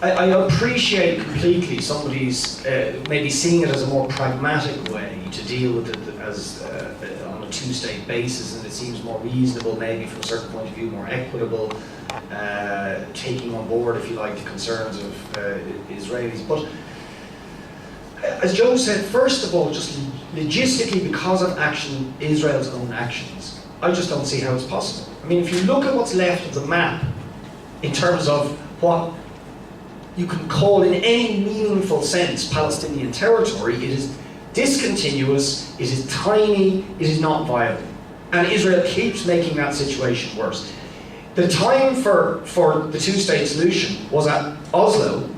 I appreciate completely somebody's maybe seeing it as a more pragmatic way to deal with it as on a two-state basis, and it seems more reasonable, maybe from a certain point of view, more equitable, taking on board, if you like, the concerns of Israelis. But as Joe said, first of all, just logistically, because of Israel's own actions, I just don't see how it's possible. I mean, if you look at what's left of the map in terms of what you can call in any meaningful sense Palestinian territory, it is discontinuous, it is tiny, it is not viable. And Israel keeps making that situation worse. The time for the two-state solution was at Oslo,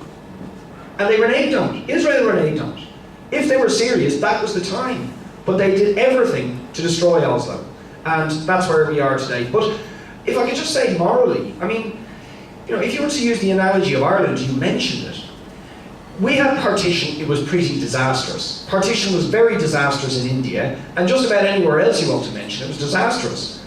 and they reneged on it. Israel reneged on it. If they were serious, that was the time. But they did everything to destroy Oslo. And that's where we are today. But if I could just say morally, I mean, you know, if you were to use the analogy of Ireland, you mentioned it. We had partition, it was pretty disastrous. Partition was very disastrous in India, and just about anywhere else you want to mention, it was disastrous.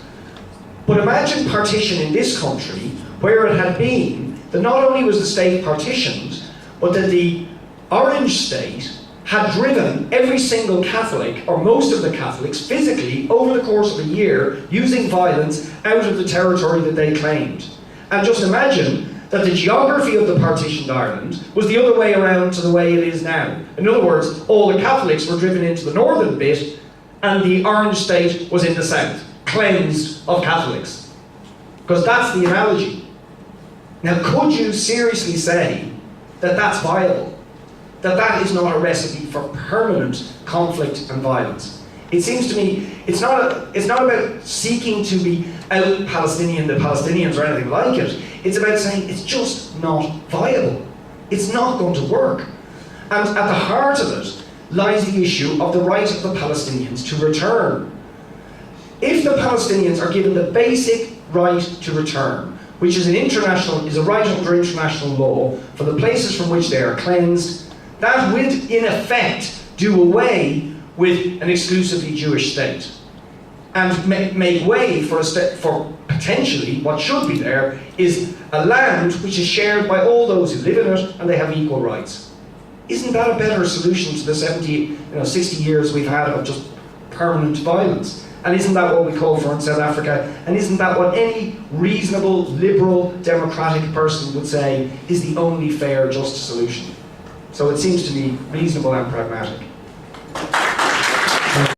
But imagine partition in this country, where it had been that not only was the state partitioned, but that the Orange state had driven every single Catholic, or most of the Catholics, physically over the course of a year, using violence out of the territory that they claimed. And just imagine that the geography of the partitioned Ireland was the other way around to the way it is now. In other words, all the Catholics were driven into the northern bit, and the Orange state was in the south, cleansed of Catholics. Because that's the analogy. Now, could you seriously say that that's viable? That that is not a recipe for permanent conflict and violence? It seems to me it's not about seeking to be out Palestinian the Palestinians or anything like it. It's about saying it's just not viable. It's not going to work. And at the heart of it lies the issue of the right of the Palestinians to return. If the Palestinians are given the basic right to return, which is a right under international law for the places from which they are cleansed, that would in effect do away with an exclusively Jewish state and make way for potentially what should be there is a land which is shared by all those who live in it and they have equal rights. Isn't that a better solution to the 60 years we've had of just permanent violence? And isn't that what we call for in South Africa? And isn't that what any reasonable, liberal, democratic person would say is the only fair, just solution? So it seems to me reasonable and pragmatic.